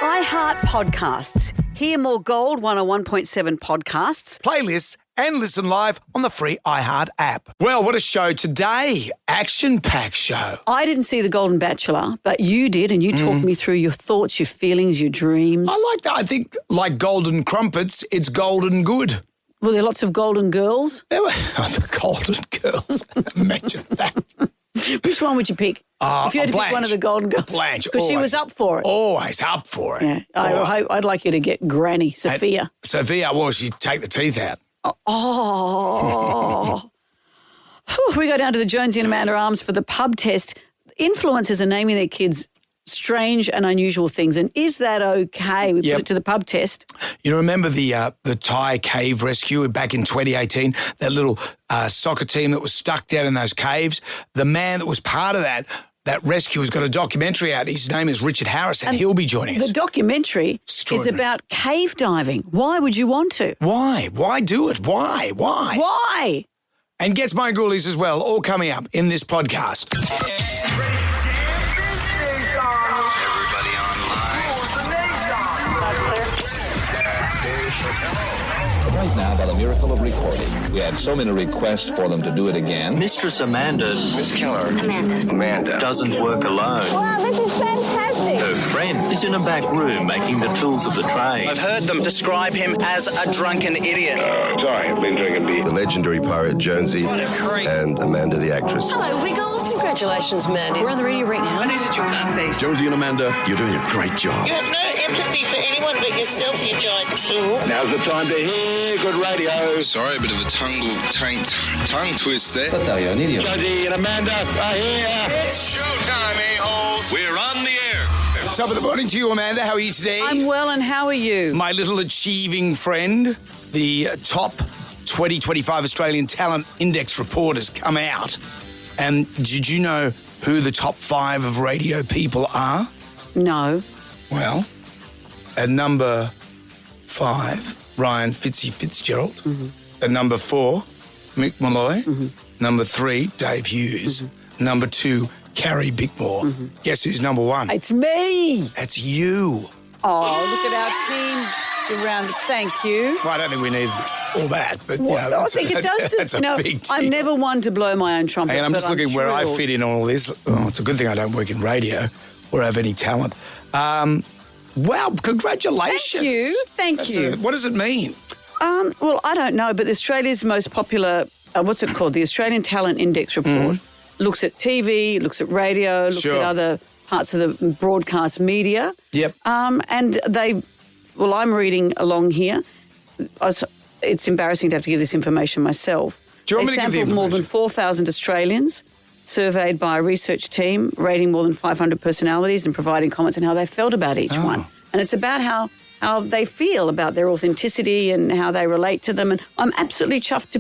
iHeart Podcasts. Hear more Gold 101.7 podcasts. Playlists and listen live on the free iHeart app. Well, what a show today. Action-packed show. I didn't see The Golden Bachelor, but you did, and you talked me through your thoughts, your feelings, your dreams. I like that. I think like golden crumpets, it's golden good. Were there lots of golden girls? There were the golden girls. Imagine that. Which one would you pick? If you had to Blanche. pick one of the golden girls. Blanche. Because she was up for it. Always up for it. Yeah. I'd like you to get Granny, Sophia. Sophia, well, she'd take the teeth out. Oh. Whew, we go down to the Jonesy and Amanda Arms for the pub test. Influencers are naming their kids strange and unusual things. And is that okay? We put it to the pub test. You remember the Thai cave rescue back in 2018? That little soccer team that was stuck down in those caves? The man that was part of that rescue has got a documentary out. His name is Richard Harris, and he'll be joining us. The documentary is about cave diving. Why would you want to? Why? Why do it? Why? Why? And Gets My Ghoulies as well, all coming up in this podcast. Right now, by the miracle of recording, we had so many requests for them to do it again. Mistress Amanda. Miss Keller. Amanda. Doesn't work alone. Wow, this is fantastic. Her friend is in a back room making the tools of the trade. I've heard them describe him as a drunken idiot. Sorry, I've been drinking beer. The legendary pirate Jonesy and Amanda the actress. Hello, Wiggles. Congratulations, Mandy. We're on the radio right now. Jonesy and Amanda, you're doing a great job. You have no empathy for anyone but yourself, you giant tool. Now's the time to hear good radio. Sorry, a bit of a tongue twist there. What are you, an idiot? Jonesy and Amanda are here. It's showtime, a-holes. We're on the air. Top of the morning to you, Amanda. How are you today? I'm well, and how are you? My little achieving friend, the top 2025 Australian Talent Index report has come out. And did you know who the top 5 of radio people are? No. Well, at number 5, Ryan Fitzgerald. Mm-hmm. At number 4, Mick Malloy. Mm-hmm. Number 3, Dave Hughes. Mm-hmm. Number 2, Carrie Bickmore. Mm-hmm. Guess who's number 1? It's me. That's you. Oh, look at our team around. Thank you. Well, I don't think we need all that, but I think it does. That's a big deal. I'm never one to blow my own trumpet. And I'm just looking where I thrilled. fit in all this. Oh, it's a good thing I don't work in radio or have any talent. Wow, congratulations. Thank you. What does it mean? Well, I don't know, but Australia's most popular, what's it called? The Australian Talent Index report looks at TV, looks at radio, looks at other parts of the broadcast media. Yep. And I'm reading along here. It's embarrassing to have to give this information myself. Do you want me to give the sampled more than information? 4,000 Australians, surveyed by a research team, rating more than 500 personalities and providing comments on how they felt about each one. And it's about how they feel about their authenticity and how they relate to them. And I'm absolutely chuffed to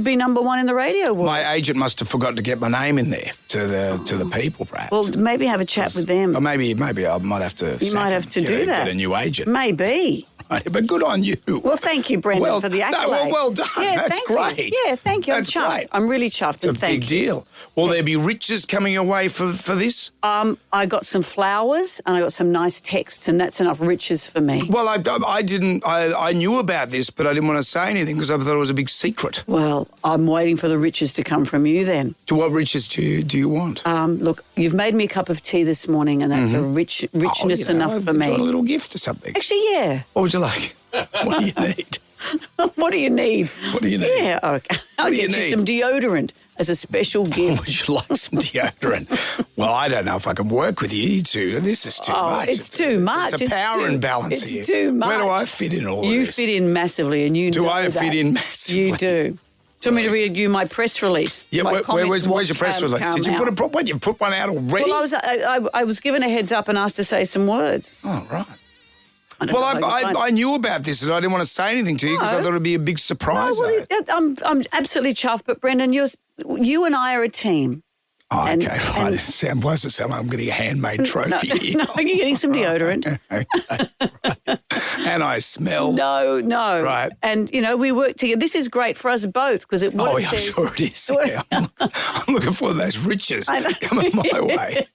be number 1 in the radio world. My agent must have forgotten to get my name in there to the people, perhaps. Well, maybe have a chat with them. Or maybe I might have to. You might have to do that. Get a new agent. Maybe. Right, but good on you. Well, thank you, Brendan, for the accolade. Well done. Yeah, That's thank great. You. Yeah, thank you. That's I'm chuffed. great. I'm really chuffed. It's a big deal. Will there be riches coming away for this? I got some flowers and I got some nice texts, and that's enough riches for me. Well, I didn't. I knew about this, but I didn't want to say anything because I thought it was a big secret. Well, I'm waiting for the riches to come from you then. To what riches do you want? Look, you've made me a cup of tea this morning, and that's a richness enough for me. Do you want a little gift or something? Actually, yeah. What would you like? What do you need? What do you need? What do you need? Yeah, okay. I'll do you get you need? some deodorant as a special gift. Would you like some deodorant? Well, I don't know if I can work with you two. This is too much. It's too much. It's a power imbalance here. It's too much. Where do I fit in all of You this? fit in massively, and you know Do I that. fit in massively? You do. Do you want me to read you my press release? Yeah, My comments where's your press release? Did you you put one out already? Well, I was given a heads up and asked to say some words. Oh, right. I don't know if I can I knew about this and I didn't want to say anything to you because I thought it would be a big surprise. I'm absolutely chuffed, but Brendan, you and I are a team. Oh, And- okay, right. and- Why does it sound like I'm getting a handmade trophy? No, you're getting some deodorant. Okay, right. Can I smell? No. Right. And, we work together. This is great for us both because it Oh, what yeah, it I'm says. sure it is. Yeah, I'm looking for those riches coming my way.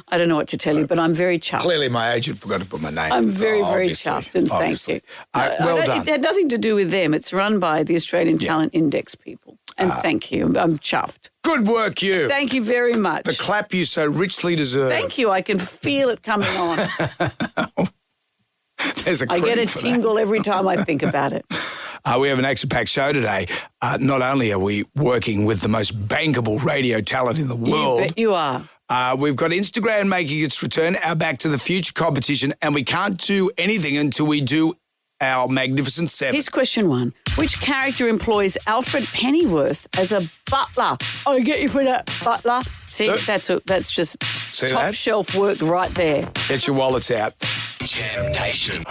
I don't know what to tell you, but I'm very chuffed. Clearly, my agent forgot to put my name. I'm in. very, Oh, very obviously, chuffed, and obviously. thank you. Well done. It had nothing to do with them. It's run by the Australian Talent Index people. And thank you. I'm chuffed. Good work, you. Thank you very much. The clap you so richly deserve. Thank you. I can feel it coming on. There's a I get a cream for that. tingle every time I think about it. We have an action-packed show today. Not only are we working with the most bankable radio talent in the world, You bet you are. we've got Instagram making its return, our Back to the Future competition, and we can't do anything until we do our Magnificent Seven. Here's question 1. Which character employs Alfred Pennyworth as a butler? I get you for that, butler. See, that's just See top that? shelf work right there. Get your wallets out. Jam Nation.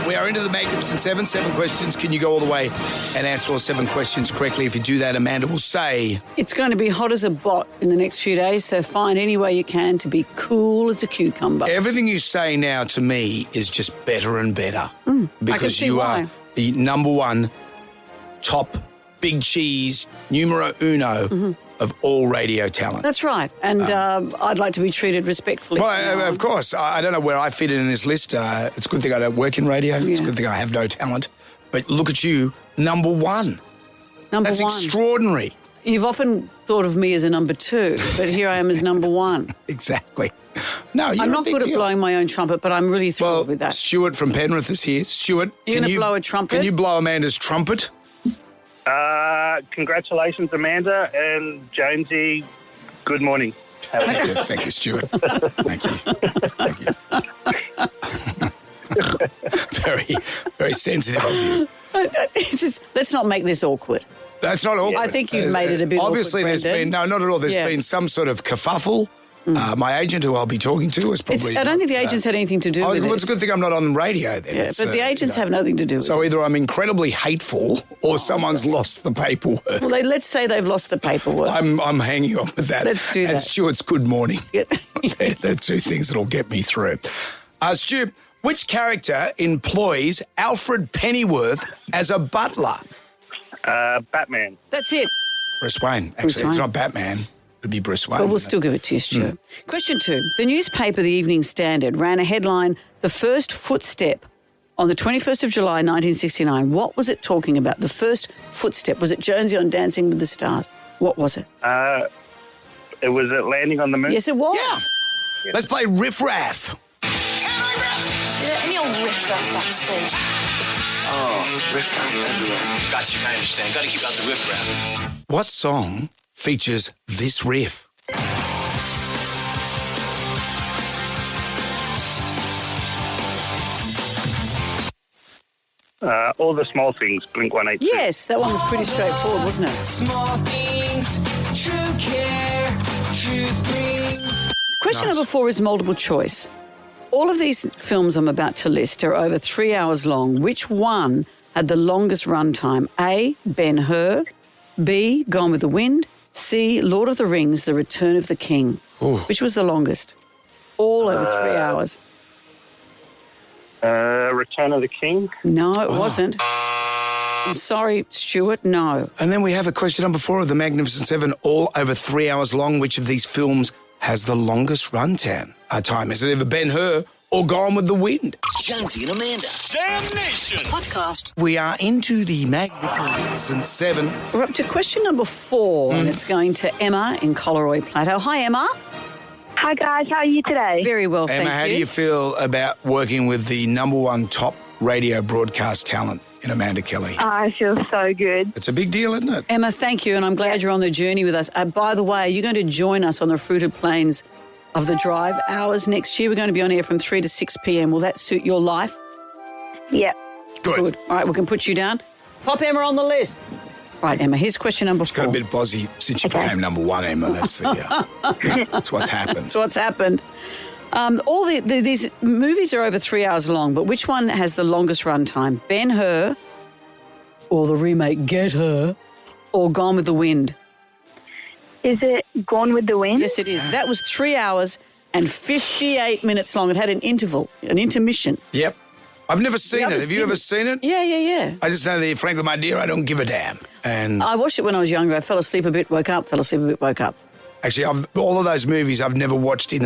We are into the Magnificent Seven. 7 questions. Can you go all the way and answer all 7 questions correctly? If you do that, Amanda will say... It's going to be hot as a bot in the next few days, so find any way you can to be cool as a cucumber. Everything you say now to me is just better and better. I Because can see you why. are the number one top big cheese numero uno of all radio talent. That's right. And I'd like to be treated respectfully. Well, of course. I don't know where I fit in this list. It's a good thing I don't work in radio. It's a good thing I have no talent. But look at you, number one. Number That's 1. extraordinary. You've often thought of me as a number 2, but here I am as number 1. Exactly. No, you're I'm a not big good at deal. blowing my own trumpet, but I'm really thrilled Well, with that. Stuart from Penrith is here. Stuart, You're can gonna you blow a trumpet? Can you blow Amanda's trumpet? Congratulations, Amanda and Jonesy. Good morning. Thank you, Stuart. Thank you. Very, very sensitive of you. Let's not make this awkward. That's not awkward. I think you've made it a bit Obviously, awkward, there's Brendan. been, no, not at all. There's Yeah. been some sort of kerfuffle. My agent, who I'll be talking to, is probably... I don't think the agents had anything to do with well, it. it's a good thing I'm not on radio then. Yeah, It's, but the agents have nothing to do with it. So either I'm incredibly hateful or someone's lost the paperwork. Well, let's say they've lost the paperwork. I'm hanging on with that. Let's do And that. Stuart's good morning. Yeah. They're 2 things that'll get me through. Stu, which character employs Alfred Pennyworth as a butler? Batman. That's it. Bruce Wayne. Actually, Bruce it's Wayne. not Batman. It'd be Bruce Wayne. But we'll wouldn't still give it to you, Stuart. Question 2. The newspaper, The Evening Standard, ran a headline, The First Footstep, on the 21st of July, 1969. What was it talking about? The first footstep. Was it Jonesy on Dancing with the Stars? What was it? It was at Landing on the Moon. Yes, it was. Yeah. Let's play Riff Raff. Any old riff-raff backstage? Oh, riff-raff everywhere. Got you, I understand. Gotta keep out the riff-raff. What song features this riff? All the Small Things, Blink-182. Yes, that one was pretty straightforward, wasn't it? Small things, true care, truth brings. Question number 4 is multiple choice. All of these films I'm about to list are over 3 hours long. Which one had the longest runtime? A, Ben-Hur. B, Gone with the Wind. C, Lord of the Rings, The Return of the King. Which was the longest? All over 3 hours. Return of the King. No, it wasn't. I'm sorry, Stuart, no. And then we have a question number 4 of the Magnificent Seven, all over 3 hours long. Which of these films has the longest runtime? Is it either Ben-Hur or Gone with the Wind? Jonesy and Amanda. Jam Nation. Podcast. We are into the Magnificent Seven. We're up to question number 4, and it's going to Emma in Coleroy Plateau. Hi, Emma. Hi guys, how are you today? Very well, Emma, thank how do you feel about working with the number one top radio broadcast talent in Amanda Kelly? I feel so good. It's a big deal, isn't it? Emma, thank you, and I'm glad you're on the journey with us. By the way, are you going to join us on the Fruited Plains of the Drive hours next year? We're going to be on air from 3 to 6 p.m. Will that suit your life? Yeah. Good. All right, we can put you down. Pop Emma on the list. Right, Emma, here's question number 4. Got a bit bozzy since you became number one, Emma. That's that's what's happened. That's what's happened. All these movies are over 3 hours long, but which one has the longest runtime? Ben-Hur, or the remake Get Her, or Gone with the Wind? Is it Gone with the Wind? Yes, it is. That was 3 hours and 58 minutes long. It had an interval, an intermission. Yep. I've never seen it. others Have you ever didn't. seen it? Yeah. I just know that, frankly, my dear, I don't give a damn. And I watched it when I was younger. I fell asleep a bit, woke up, fell asleep a bit, woke up. actually, all of those movies I've never watched in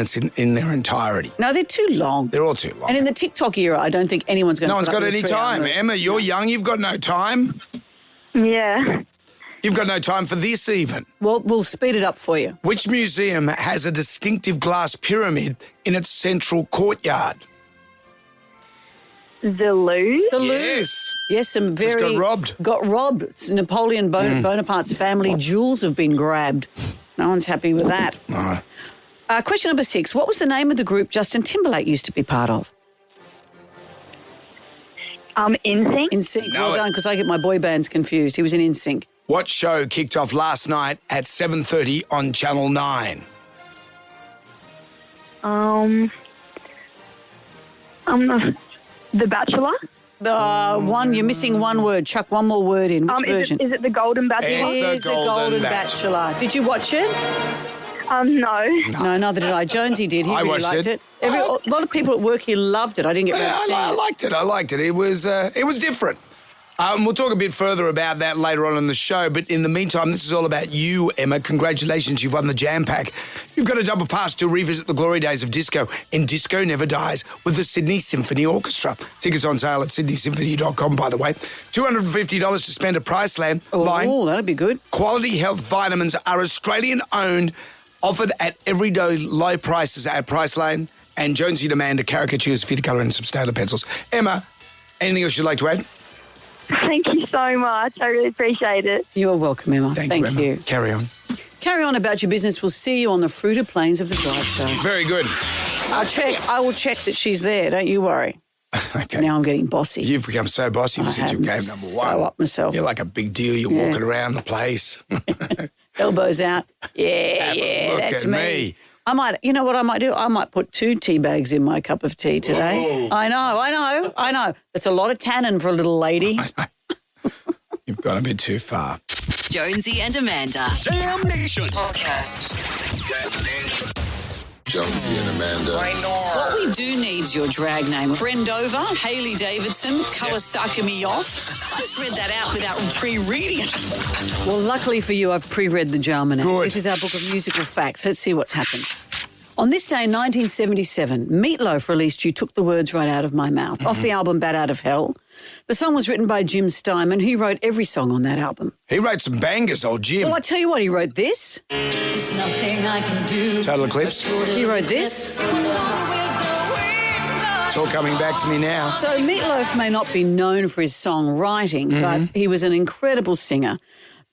their entirety. No, they're too long. They're all too long. And in the TikTok era, I don't think anyone's going to No one's got any time. Emma, you're young. You've got no time. Yeah. You've got no time for this even. Well, we'll speed it up for you. Which museum has a distinctive glass pyramid in its central courtyard? The Louvre? The Louvre. Yes. Yes, some very... got robbed. Got robbed. It's Napoleon Bonaparte's family jewels have been grabbed. No one's happy with that. No. Question number 6. What was the name of the group Justin Timberlake used to be part of? NSYNC? NSYNC. No, Well done, because I get my boy bands confused. He was in NSYNC. What show kicked off last night at 7:30 on Channel 9? The Bachelor? You're missing one word. Chuck one more word in. Which version? Is it the Golden Bachelor? It's It is the Golden Bachelor. Did you watch it? No. No, neither did I. Jonesy did. He I really watched liked it. it. A lot of people at work here loved it. I didn't get around to seeing I it. liked it. It was different. We'll talk a bit further about that later on in the show, but in the meantime, this is all about you, Emma. Congratulations, you've won the Jam Pack. You've got a double pass to revisit the glory days of disco, and Disco Never Dies with the Sydney Symphony Orchestra. Tickets on sale at sydneysymphony.com, by the way. $250 to spend at Priceline. Oh, that'd be good. Quality health vitamins are Australian-owned, offered at everyday low prices at Priceline, and Jonesy and Amanda caricatures, fit colour and some Staedtler pencils. Emma, anything else you'd like to add? Thank you so much. I really appreciate it. You are welcome, Emma. Thank you, Emma. Carry on. Carry on about your business. We'll see you on the Fruita Plains of the Drive show. Very good. I will check that she's there. Don't you worry. Okay. Now I'm getting bossy. You've become so bossy since you came number one. So up myself. You're like a big deal. You're walking around the place. Elbows out. Look That's at me. I might, you know what I might do? I might put 2 tea bags in my cup of tea today. Whoa. I know. That's a lot of tannin for a little lady. You've gone a bit too far. Jonesy and Amanda. Jam Nation Podcast. Jonesy and Amanda. What we do need is your drag name. Brendover, Hayley Davidson, Kawasaki me off. I just read that out without pre-reading it. Well, luckily for you, I've pre-read the Jarman. Good. This is our book of musical facts. Let's see what's happened. On this day in 1977, Meatloaf released You Took the Words Right Out of My Mouth, off the album Bat Out of Hell. The song was written by Jim Steinman, who wrote every song on that album. He wrote some bangers, old Jim. Well, I tell you what, he wrote this. There's nothing I can do. Total Eclipse. He wrote this. It's all coming back to me now. So Meatloaf may not be known for his songwriting, but he was an incredible singer.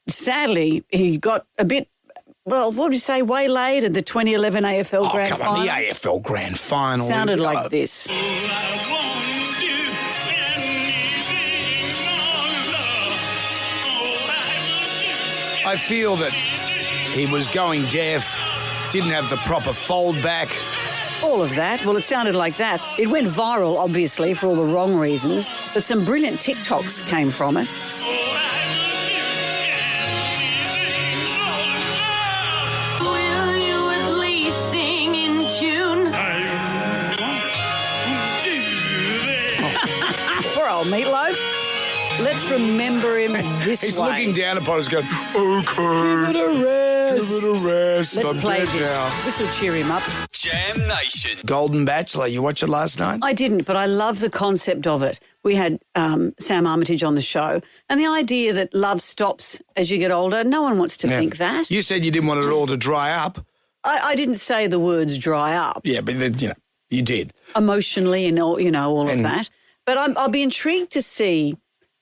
Sadly, he got a bit, well, what would you say, waylaid at the 2011 AFL Grand Come Final. on, the AFL Grand Final. Sounded like this. I feel that he was going deaf, didn't have the proper fold back. All of that. Well, it sounded like that. It went viral, obviously, for all the wrong reasons, but some brilliant TikToks came from it. Will you at least sing in tune? Poor old Meatloaf. Let's remember him this He's way. looking down upon us going, okay. Give it a rest. Give it a rest. Let's I'm play dead this. now. This will cheer him up. Jam Nation. Golden Bachelor, you watch it last night? I didn't, but I love the concept of it. We had Sam Armitage on the show, and the idea that love stops as you get older, no one wants to think that. You said you didn't want it all to dry up. I didn't say the words dry up. Yeah, but you did. Emotionally and all, all of that. But I'll be intrigued to see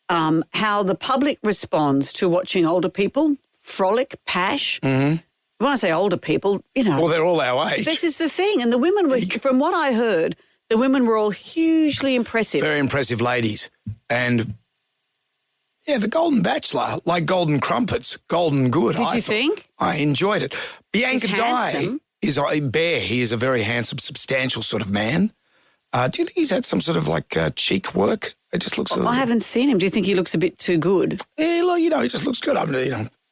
how the public responds to watching older people frolic, pash. Mm-hmm. When I say older people, Well, they're all our age. This is the thing. And the women were, from what I heard, the women were all hugely impressive. Very impressive ladies. And, yeah, the Golden Bachelor, like golden crumpets, golden good. Did you think? I enjoyed it. Bianca He's Dye handsome. is a bear. He is a very handsome, substantial sort of man. Do you think he's had some sort of cheek work? It just looks a little... I haven't seen him. Do you think he looks a bit too good? Yeah, look, he just looks good.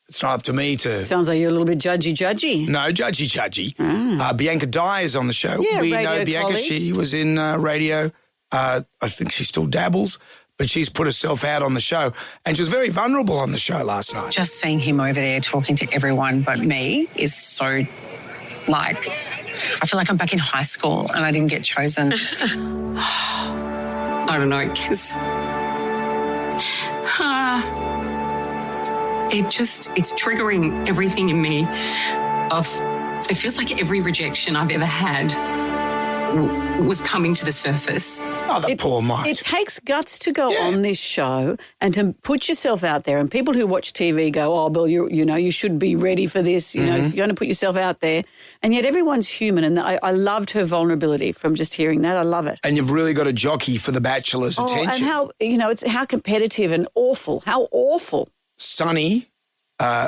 It's not up to me to... Sounds like you're a little bit judgy. No, judgy. Bianca Dye is on the show. Yeah, we radio know Bianca. colleague. She was in radio I think she still dabbles, but she's put herself out on the show. And she was very vulnerable on the show last night. Just seeing him over there talking to everyone but me is so, like, I feel like I'm back in high school and I didn't get chosen. I don't know, because it's triggering everything in me. It feels like every rejection I've ever had was coming to the surface. Oh, the poor mate. It takes guts to go on this show and to put yourself out there. And people who watch TV go, oh, Bill, you should be ready for this. You know, you're going to put yourself out there. And yet everyone's human. And I loved her vulnerability from just hearing that. I love it. And you've really got a jockey for the Bachelor's attention. And it's how competitive and awful. How awful. Sunny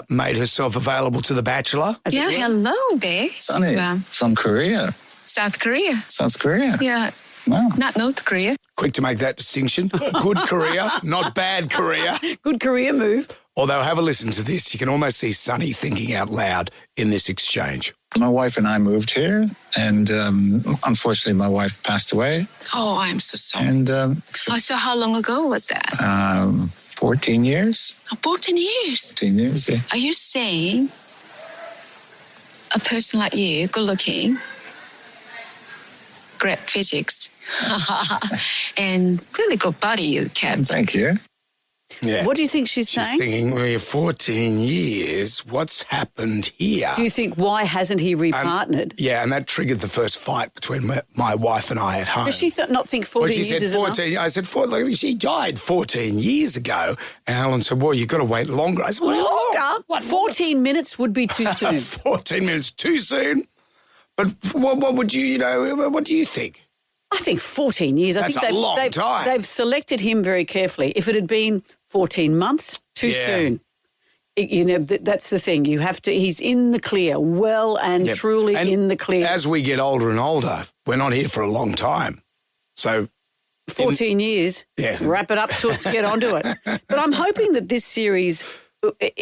made herself available to the Bachelor. Yeah, hello, babe. Sunny, from Korea. South Korea. South Korea? Yeah. Wow. Not North Korea. Quick to make that distinction. Good Korea, not bad Korea. Good Korea move. Although, have a listen to this. You can almost see Sunny thinking out loud in this exchange. My wife and I moved here, and unfortunately, my wife passed away. Oh, I'm so sorry. And so how long ago was that? 14 years. 14 years? 14 years, yeah. Are you saying a person like you, good looking, great physics, and really good body you kept? Thank you. Yeah. What do you think she's saying? She's thinking, well, 14 years, what's happened here? Do you think, why hasn't he repartnered? And that triggered the first fight between my wife and I at home. Does she not think 14 years is enough? I said, she died 14 years ago. And Helen said, well, you've got to wait longer. I said, well, longer? What, 14 minutes would be too soon. 14 minutes too soon? But what would you what do you think? I think 14 years. That's a long time. They've selected him very carefully. If it had been 14 months, too soon. That's the thing. You have to. He's in the clear, truly in the clear. As we get older and older, we're not here for a long time. So 14 years. Yeah. Wrap it up, Toots, get onto it. But I'm hoping that this series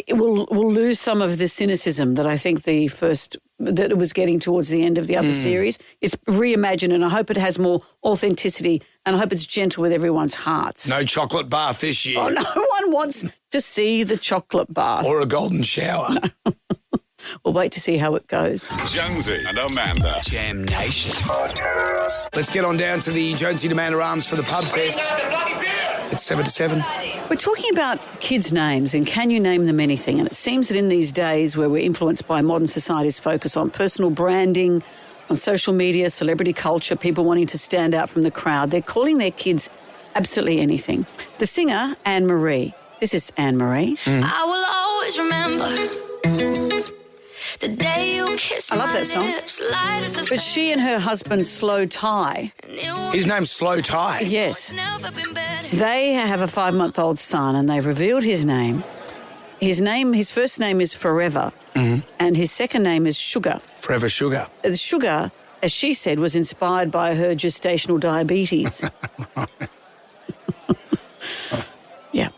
will lose some of the cynicism that I think that it was getting towards the end of the other series. It's reimagined, and I hope it has more authenticity, and I hope it's gentle with everyone's hearts. No chocolate bath this year. Oh, no one wants to see the chocolate bath. Or a golden shower. No. We'll wait to see how it goes. Jonesy and Amanda. Jam Nation. Let's get on down to the Jonesy and Amanda Arms for the pub test. It's 7 to 7. We're talking about kids' names and can you name them anything? And it seems that in these days where we're influenced by modern society's focus on personal branding, on social media, celebrity culture, people wanting to stand out from the crowd, they're calling their kids absolutely anything. The singer, Anne-Marie. This is Anne-Marie. I will always remember the day you kissed I love my that song. lips, light as a But she and her husband, Slow Tie. His name's Slow Tie. Yes. They have a 5-month-old son and they've revealed his name. His first name is Forever and his second name is Sugar. Forever Sugar. The Sugar, as she said, was inspired by her gestational diabetes. Yeah.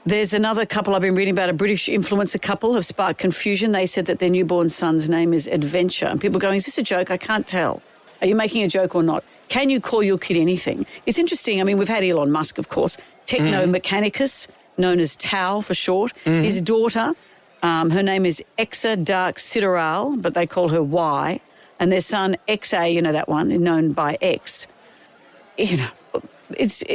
There's another couple I've been reading about, a British influencer couple have sparked confusion. They said that their newborn son's name is Adventure. And people are going, is this a joke? I can't tell. Are you making a joke or not? Can you call your kid anything? It's interesting. I mean, we've had Elon Musk, of course, Techno Mechanicus, known as Tao for short. His daughter, her name is Exa Dark Sideral, but they call her Y. And their son, XA, you know that one, known by X.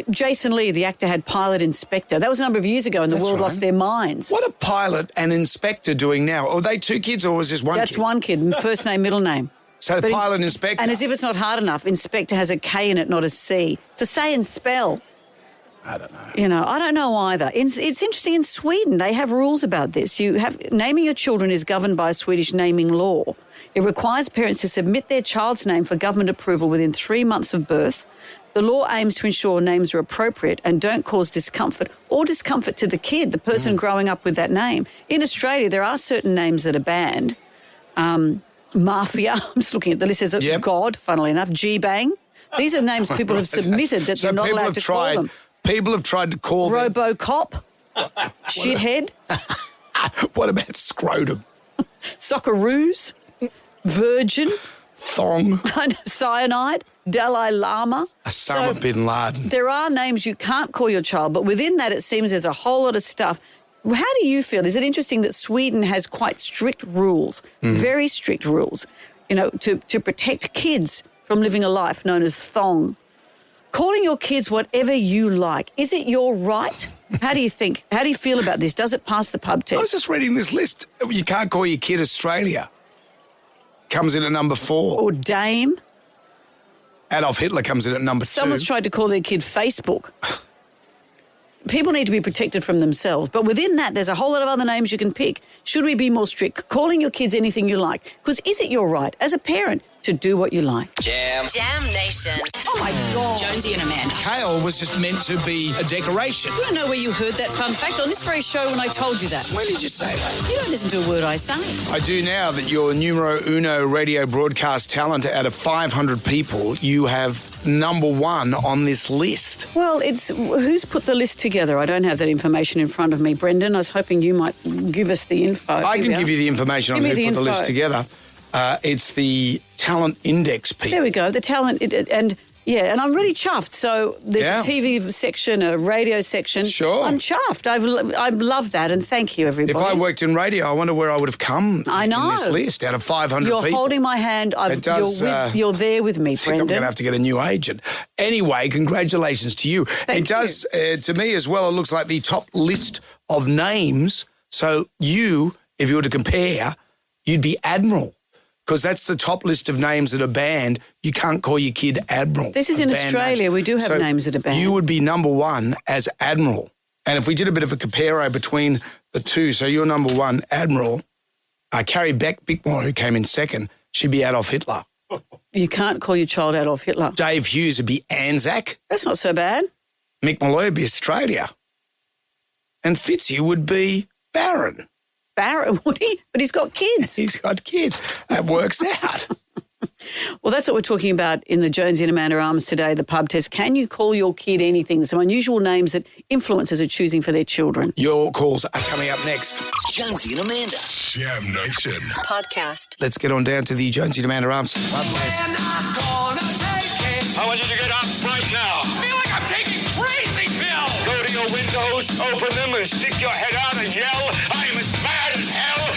Jason Lee, the actor, had Pilot Inspector. That was a number of years ago and the world lost their minds. What are Pilot and Inspector doing now? Are they two kids or was this one kid? That's one kid, first name, middle name. So the Pilot Inspector. And as if it's not hard enough, Inspector has a K in it, not a C. It's a say and spell. I don't know. I don't know either. It's interesting, in Sweden, they have rules about this. Naming your children is governed by a Swedish naming law. It requires parents to submit their child's name for government approval within 3 months of birth. The law aims to ensure names are appropriate and don't cause discomfort to the kid, the person growing up with that name. In Australia, there are certain names that are banned. Mafia, I'm just looking at the list, says God, funnily enough, G-Bang. These are names people have submitted that they're not allowed to call them. People have tried to call them. Robocop, Shithead. What about Scrotum? Socceroos, Virgin. Thong. Cyanide, Dalai Lama. Osama bin Laden. There are names you can't call your child, but within that it seems there's a whole lot of stuff. How do you feel? Is it interesting that Sweden has quite strict rules, very strict rules, to protect kids from living a life known as thong? Calling your kids whatever you like, is it your right? How do you think? How do you feel about this? Does it pass the pub test? I was just reading this list. You can't call your kid Australia. Comes in at number 4. Or Dame. Adolf Hitler comes in at number 2. Someone's tried to call their kid Facebook. People need to be protected from themselves. But within that, there's a whole lot of other names you can pick. Should we be more strict? Calling your kids anything you like. Because is it your right as a parent to do what you like? Jam Nation. Oh, my God. Jonesy and Amanda. Kale was just meant to be a decoration. I don't know where you heard that fun fact on this very show when I told you that. When did you say that? You don't listen to a word I say. I do now that you're numero uno radio broadcast talent out of 500 people. You have number 1 on this list. Well, it's who's put the list together? I don't have that information in front of me, Brendan. I was hoping you might give us the info. I can give you the information on who put the list together. It's the talent index people. There we go. The talent, and I'm really chuffed. So there's a TV section, a radio section. Sure. I'm chuffed. I love that, and thank you, everybody. If I worked in radio, I wonder where I would have come in this list out of 500 You're people. holding my hand. You're there with me, I think Brendan. I'm going to have to get a new agent. Anyway, congratulations to you. Thank it does, to me as well, it looks like the top list of names. So you, if you were to compare, you'd be Admiral. Because that's the top list of names that are banned. You can't call your kid Admiral. This is in Australia. Names. We do have names that are banned. You would be number 1 as Admiral. And if we did a bit of a comparo between the two, so you're number 1, Admiral, Carrie Bickmore, who came in second, she'd be Adolf Hitler. You can't call your child Adolf Hitler. Dave Hughes would be Anzac. That's not so bad. Mick Malloy would be Australia. And Fitzy would be Barron. Barron, would he? But he's got kids. He's got kids. That works out. Well, that's what we're talking about in the Jonesy and Amanda Arms today, the pub test. Can you call your kid anything? Some unusual names that influencers are choosing for their children. Your calls are coming up next. Jonesy and Amanda. Jam Nation. Podcast. Let's get on down to the Jonesy and Amanda Arms pub test. I want you to get up right now. I feel like I'm taking crazy pills. Go to your windows, open them, and stick your head out and yell, I'm as mad as hell.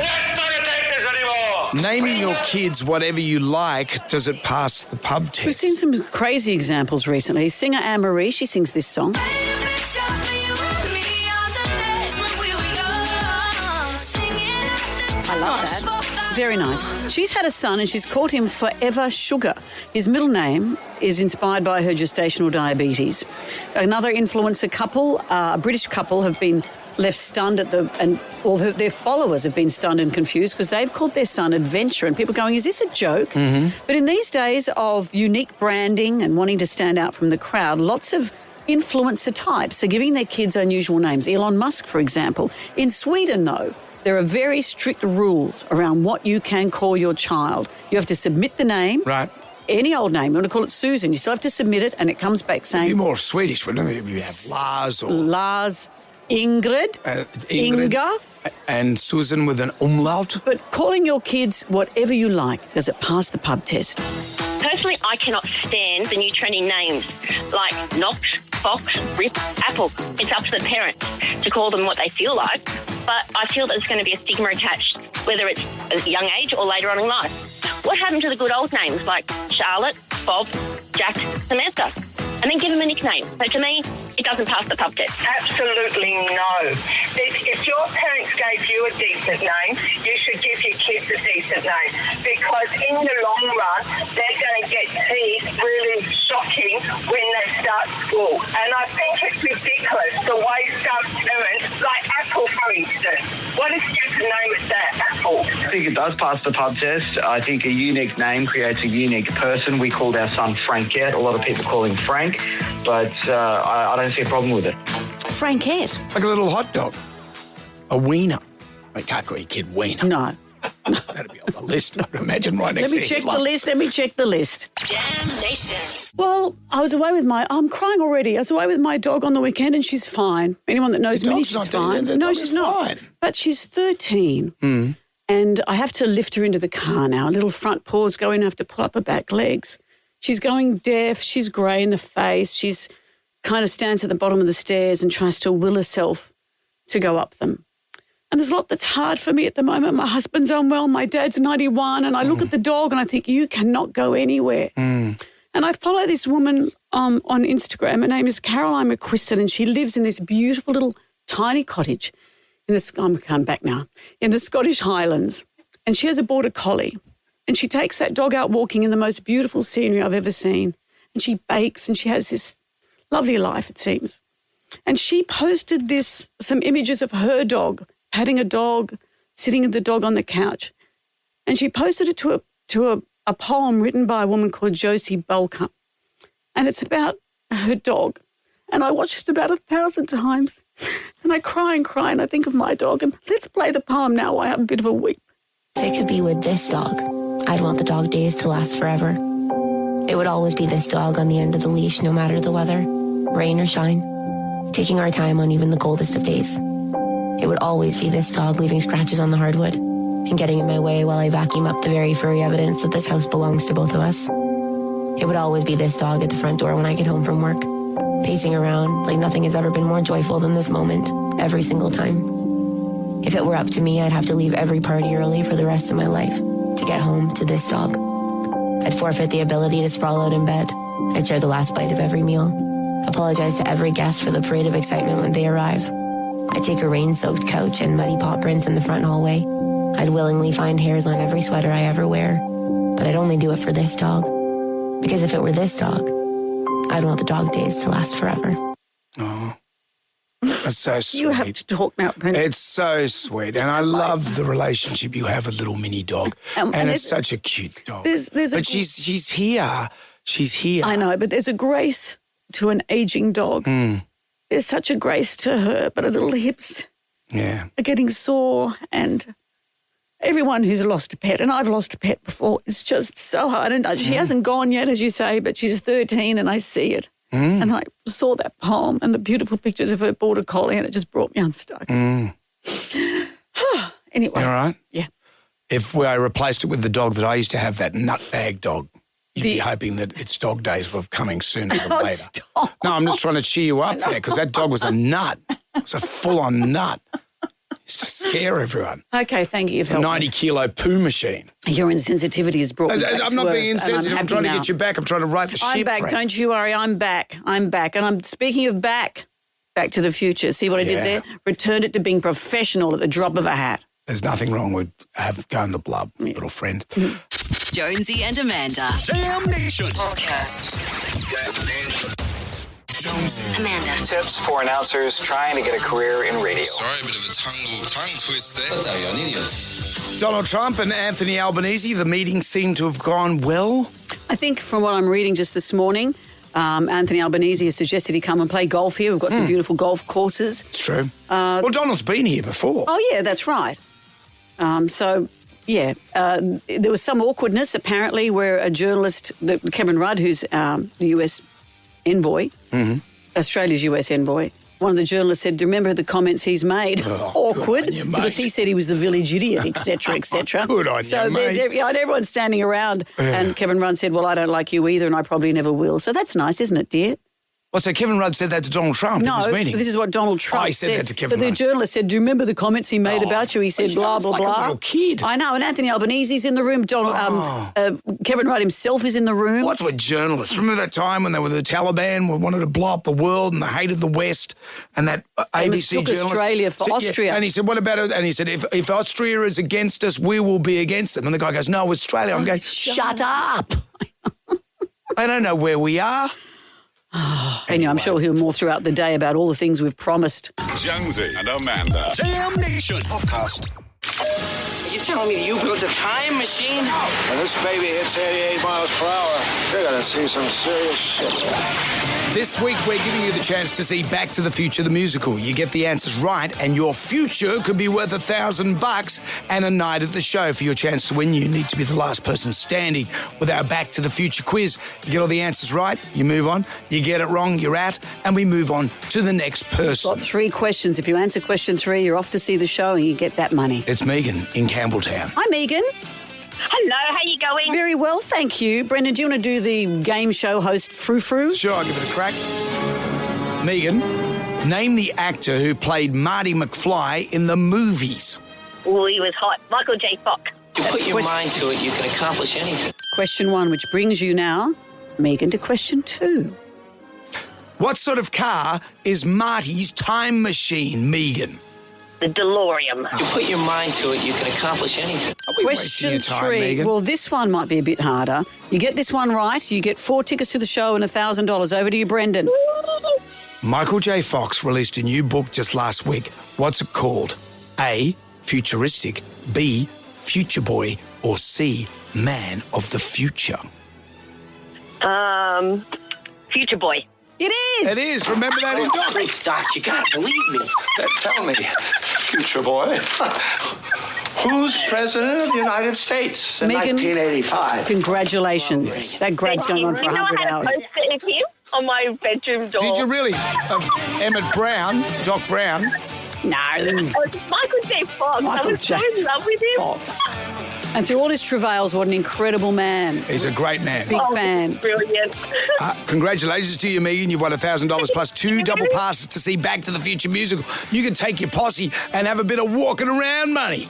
I'm not going to take this anymore. Naming your kids whatever you like, does it pass the pub test? We've seen some crazy examples recently. Singer Anne-Marie, she sings this song. I love that. Very nice. She's had a son and she's called him Forever Sugar. His middle name is inspired by her gestational diabetes. Another influencer couple, a British couple, have been left stunned and all their followers have been stunned and confused because they've called their son Adventure and people going, is this a joke? Mm-hmm. But in these days of unique branding and wanting to stand out from the crowd, lots of influencer types are giving their kids unusual names. Elon Musk, for example. In Sweden, though, there are very strict rules around what you can call your child. You have to submit the name. Right. Any old name. You want to call it Susan, you still have to submit it and it comes back saying... It'd be more Swedish, wouldn't it? You have Lars or... Lars, Ingrid, Inga. And Susan with an umlaut. But calling your kids whatever you like, does it pass the pub test? Personally, I cannot stand the new trending names like Knox, Fox, Rip, Apple. It's up to the parents to call them what they feel like. But I feel that there's going to be a stigma attached, whether it's a young age or later on in life. What happened to the good old names like Charlotte, Bob, Jack, Samantha? And then give them a nickname. So to me, it doesn't pass the pub test. Absolutely no. If your parents gave you a decent name, you should give your kids a decent name because in the long run, they're going to get teeth really shocking when they start school. And I think it's ridiculous the way some parents, like Apple for instance, what a stupid name is that, Apple? I think it does pass the pub test. I think a unique name creates a unique person. We called our son Frankette. A lot of people call him Frank, but I don't see a problem with it. Frankette? Like a little hot dog. A wiener. I can't call your kid wiener. No. That'd be on the list, I would imagine, right next to Let me check the list. Jam Nation. Well, I was away with I'm crying already. I was away with my dog on the weekend and she's fine. Anyone that knows Minnie, she's fine. No, she's not. But she's 13. Mm. And I have to lift her into the car now. Little front paws go in, I have to pull up her back legs. She's going deaf. She's grey in the face. She's kind of stands at the bottom of the stairs and tries to will herself to go up them. And there's a lot that's hard for me at the moment. My husband's unwell. My dad's 91. And I look at the dog and I think, you cannot go anywhere. And I follow this woman on Instagram. Her name is Caroline McQuiston, and she lives in this beautiful little tiny cottage in the Scottish Highlands. And she has a border collie. And she takes that dog out walking in the most beautiful scenery I've ever seen. And she bakes and she has this lovely life, it seems. And she posted some images of her dog, patting a dog, sitting with the dog on the couch. And she posted it to a poem written by a woman called Josie Bulker. And it's about her dog. And I watched it about 1,000 times. And I cry and cry and I think of my dog. And let's play the poem now while I have a bit of a weep. If it could be with this dog, I'd want the dog days to last forever. It would always be this dog on the end of the leash, no matter the weather, rain or shine, taking our time on even the coldest of days. It would always be this dog leaving scratches on the hardwood and getting in my way while I vacuum up the very furry evidence that this house belongs to both of us. It would always be this dog at the front door when I get home from work, pacing around like nothing has ever been more joyful than this moment, every single time. If it were up to me, I'd have to leave every party early for the rest of my life to get home to this dog. I'd forfeit the ability to sprawl out in bed. I'd share the last bite of every meal. Apologize to every guest for the parade of excitement when they arrive. I'd take a rain-soaked couch and muddy paw prints in the front hallway. I'd willingly find hairs on every sweater I ever wear. But I'd only do it for this dog. Because if it were this dog, I'd want the dog days to last forever. Oh. That's so sweet. You have to talk now, Brenda. It's so sweet. And I love the relationship you have with little mini dog. And it's such a cute dog. But she's here. She's here. I know, but there's a grace to an aging dog. There's such a grace to her, but her little hips are getting sore. And everyone who's lost a pet, and I've lost a pet before, it's just so hard. And she hasn't gone yet, as you say, but she's 13 and I see it. And I saw that poem and the beautiful pictures of her border collie, and it just brought me unstuck. Anyway. You all right? Yeah. If I replaced it with the dog that I used to have, that nutbag dog, you'd be hoping that its dog days were coming sooner than later. Stop. No, I'm just trying to cheer you up there, because that dog was a nut. It was a full-on nut. It's to scare everyone. Okay, thank you. It's a 90-kilo poo machine. Your insensitivity has brought me back I'm not being earth, insensitive. I'm trying to get you back. I'm trying to right the ship. I'm back. Frank. Don't you worry. I'm back. And I'm speaking of back to the future. See what I did there? Returned it to being professional at the drop of a hat. There's nothing wrong with going the blub, little friend. Jonesy and Amanda. Jam Nation Podcast. Jonesy. Amanda. Tips for announcers trying to get a career in radio. Sorry, a bit of a tongue twist there. But you're an idiot. Donald Trump and Anthony Albanese, the meeting seemed to have gone well. I think from what I'm reading just this morning, Anthony Albanese has suggested he come and play golf here. We've got some beautiful golf courses. It's true. Well, Donald's been here before. Oh, yeah, that's right. There was some awkwardness, apparently, where a journalist, Kevin Rudd, who's the US envoy, Australia's US envoy, one of the journalists said, remember the comments he's made? Awkward, good on you, mate. because he said he was the village idiot, etc., etc. Good on you, mate. And everyone's standing around, and Kevin Rudd said, well, I don't like you either, and I probably never will. So that's nice, isn't it, dear? Well, so Kevin Rudd said that to Donald Trump in his meeting? No, this is what Donald Trump he said that to Kevin But Rudd. the journalist said, do you remember the comments he made about you? He said, blah, blah, like blah. a little kid. I know, and Anthony Albanese's in the room. Kevin Rudd himself is in the room. What's with journalists? Remember that time when they were the Taliban, who wanted to blow up the world and they hated the West, and that ABC mistook journalist... Australia for Austria. Yeah, and he said, what about it? And he said, if Austria is against us, we will be against them. And the guy goes, no, Australia. I'm going, shut up. I don't know where we are. Anyway, I'm sure he'll more throughout the day about all the things we've promised. Jonesy and Amanda. Jam Nation Podcast. Are you telling me that you built a time machine? When this baby hits 88 miles per hour, you're going to see some serious shit. This week, we're giving you the chance to see Back to the Future, the musical. You get the answers right, and your future could be worth $1,000 and a night at the show. For your chance to win, you need to be the last person standing with our Back to the Future quiz. You get all the answers right, you move on. You get it wrong, you're out, and we move on to the next person. Got 3 questions. If you answer question 3, you're off to see the show and you get that money. It's Megan in Campbelltown. Hi, Megan. Hello, how you going? Very well, thank you. Brendan, do you want to do the game show host frou-frou? Sure, I'll give it a crack. Megan, name the actor who played Marty McFly in the movies. Oh, he was hot. Michael J. Fox. You put your mind to it, you can accomplish anything. Question 1, which brings you now, Megan, to question 2. What sort of car is Marty's time machine, Megan? The DeLorean. You put your mind to it, you can accomplish anything. Question your time, 3. Megan? Well, this one might be a bit harder. You get this one right, you get 4 tickets to the show and $1,000. Over to you, Brendan. Michael J. Fox released a new book just last week. What's it called? A, Futuristic, B, Future Boy, or C, Man of the Future? Future Boy. It is. It is. Remember that in Doc. Please, Doc, you gotta believe me. Tell me, future boy, who's president of the United States in Megan, 1985? Congratulations. That grab's going on for 100 hours. I had a poster of him on my bedroom door. Did you really? Of Emmett Brown, Doc Brown? No. Oh, it's Michael J. Fox. I was so in love with him. Fox. And through all his travails, what an incredible man. He's a great man. Big fan. Brilliant. Congratulations to you, Megan. You've won $1,000 plus 2 double passes to see Back to the Future musical. You can take your posse and have a bit of walking around money.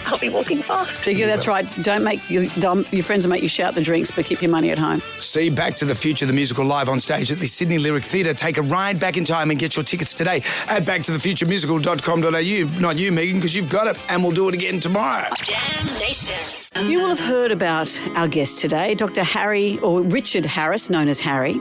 I'll be walking fast. Yeah, that's right. Don't make your friends will make you shout the drinks, but keep your money at home. See Back to the Future, the musical, live on stage at the Sydney Lyric Theatre. Take a ride back in time and get your tickets today at backtothefuturemusical.com.au. Not you, Megan, because you've got it, and we'll do it again tomorrow. Jam Nation. You will have heard about our guest today, Dr. Harry, or Richard Harris, known as Harry.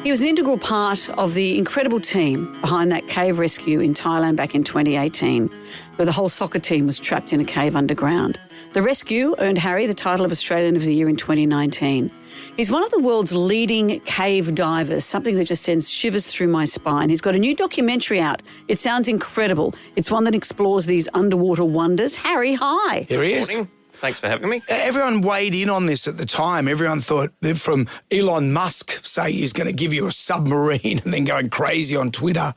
He was an integral part of the incredible team behind that cave rescue in Thailand back in 2018, where the whole soccer team was trapped in a cave underground. The rescue earned Harry the title of Australian of the Year in 2019. He's one of the world's leading cave divers, something that just sends shivers through my spine. He's got a new documentary out. It sounds incredible. It's one that explores these underwater wonders. Harry, hi. Here he is. Morning. Thanks for having me. Everyone weighed in on this at the time. Everyone thought, from Elon Musk saying he's going to give you a submarine and then going crazy on Twitter,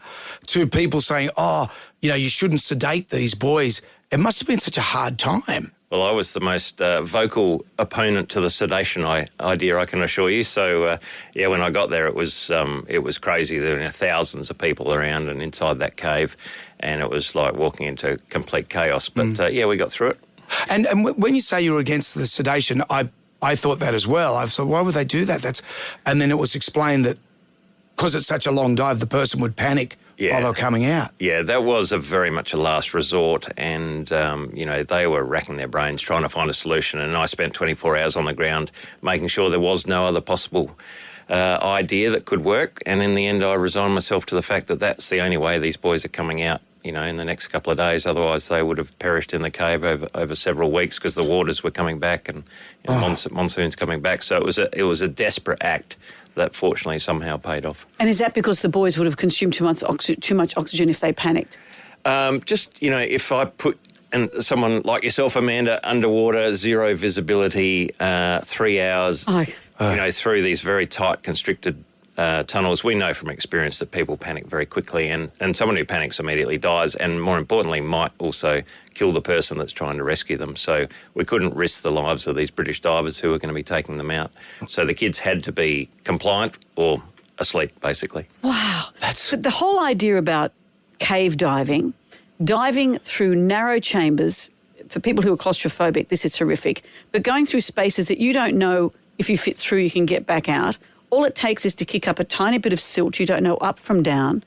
to people saying, you shouldn't sedate these boys. It must have been such a hard time. Well, I was the most vocal opponent to the sedation idea, I can assure you. So, when I got there, it was crazy. There were thousands of people around and inside that cave, and it was like walking into complete chaos. But, we got through it. And when you say you were against the sedation, I thought that as well. I thought, why would they do that? And then it was explained that because it's such a long dive, the person would panic while they were coming out. Yeah, that was very much a last resort, and they were racking their brains trying to find a solution. And I spent 24 hours on the ground making sure there was no other possible idea that could work. And in the end, I resigned myself to the fact that that's the only way these boys are coming out. In the next couple of days. Otherwise, they would have perished in the cave over several weeks because the waters were coming back and monsoons coming back. So it was a desperate act that fortunately somehow paid off. And is that because the boys would have consumed too much oxygen if they panicked? If I put someone like yourself, Amanda, underwater, zero visibility, 3 hours, through these very tight, constricted tunnels, we know from experience that people panic very quickly, and someone who panics immediately dies, and more importantly might also kill the person that's trying to rescue them. So we couldn't risk the lives of these British divers who were going to be taking them out. So the kids had to be compliant or asleep, basically. Wow. But the whole idea about cave diving through narrow chambers, for people who are claustrophobic, this is horrific, but going through spaces that you don't know if you fit through, you can get back out. All it takes is to kick up a tiny bit of silt. You don't know up from down.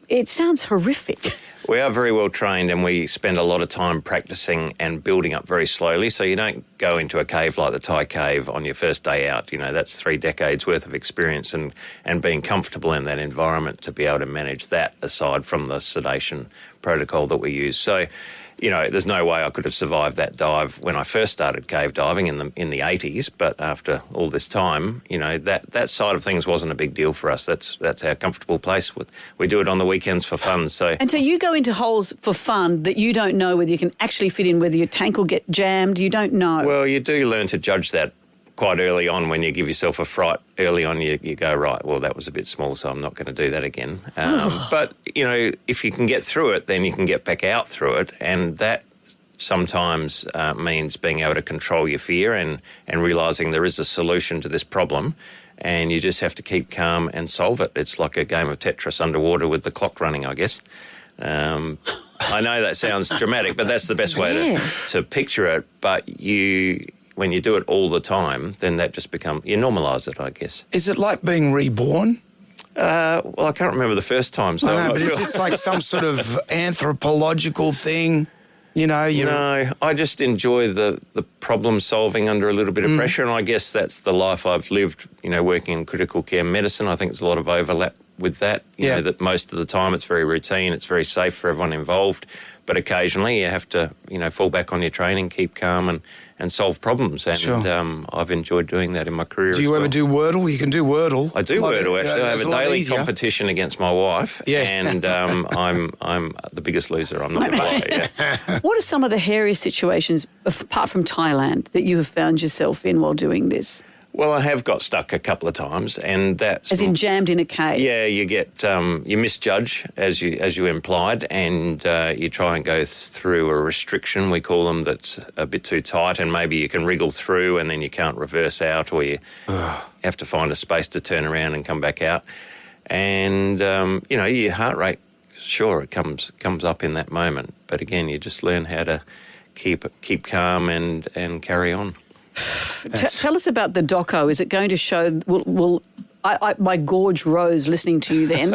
It sounds horrific. We are very well trained, and we spend a lot of time practicing and building up very slowly. So you don't go into a cave like the Thai cave on your first day out. That's 3 decades worth of experience and being comfortable in that environment to be able to manage that aside from the sedation protocol that we use. So, there's no way I could have survived that dive when I first started cave diving in the 80s. But after all this time, that side of things wasn't a big deal for us. That's our comfortable place. We do it on the weekends for fun. And so you go into holes for fun that you don't know whether you can actually fit in, whether your tank will get jammed. You don't know. Well, you do learn to judge that quite early on. When you give yourself a fright early on, you go, right, well, that was a bit small, so I'm not going to do that again. But, if you can get through it, then you can get back out through it, and that sometimes means being able to control your fear and realising there is a solution to this problem, and you just have to keep calm and solve it. It's like a game of Tetris underwater with the clock running, I guess. I know that sounds dramatic, but that's the best way to picture it. But when you do it all the time, then that just becomes, you normalise it, I guess. Is it like being reborn? Well, I can't remember the first time, so I know, but is this like some sort of anthropological thing? You know, No, I just enjoy the problem solving under a little bit of pressure, and I guess that's the life I've lived, you know, working in critical care medicine. I think there's a lot of overlap with that. You know, that most of the time it's very routine, it's very safe for everyone involved, but occasionally you have to, you know, fall back on your training, keep calm and solve problems. And I've enjoyed doing that in my career. Do you ever do Wordle? You can do Wordle. I do Wordle, actually. I have a daily competition against my wife, and I'm the biggest loser. I'm not going to lie. What are some of the hairiest situations, apart from Thailand, that you have found yourself in while doing this? Well, I have got stuck a couple of times, and that's... As in jammed in a cave? Yeah, you get... you misjudge, as you implied, and you try and go through a restriction, we call them, that's a bit too tight, and maybe you can wriggle through and then you can't reverse out, or you have to find a space to turn around and come back out. And, you know, your heart rate, sure, it comes up in that moment. But again, you just learn how to keep calm and carry on. Tell us about the doco. Is it going to show? My gorge rose listening to you then.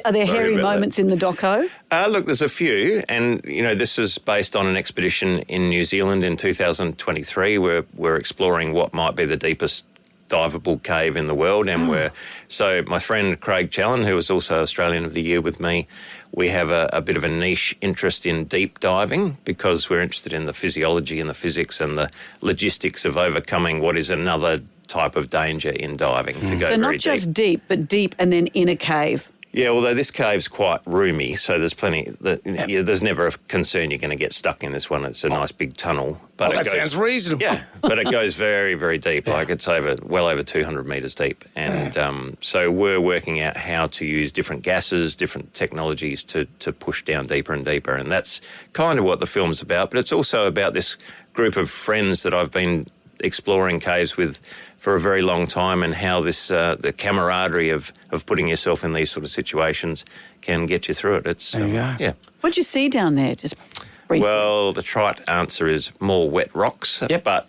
Are there hairy moments in the doco? Look, there's a few, and you know this is based on an expedition in New Zealand in 2023 where we're exploring what might be the deepest diveable cave in the world, and so my friend Craig Challen, who was also Australian of the Year with me, we have a bit of a niche interest in deep diving because we're interested in the physiology and the physics and the logistics of overcoming what is another type of danger in diving to go so not very just deep, but deep and then in a cave. Yeah, although this cave's quite roomy, so there's plenty. There's never a concern you're going to get stuck in this one. It's a nice big tunnel. But that sounds reasonable. Yeah, but it goes very, very deep. Like it's well over 200 metres deep. And so we're working out how to use different gases, different technologies to push down deeper and deeper. And that's kind of what the film's about. But it's also about this group of friends that I've been exploring caves with for a very long time, and how this the camaraderie of putting yourself in these sort of situations can get you through it. It's there you go. Yeah. What'd you see down there? Just briefly. Well, the trite answer is more wet rocks. Yep. But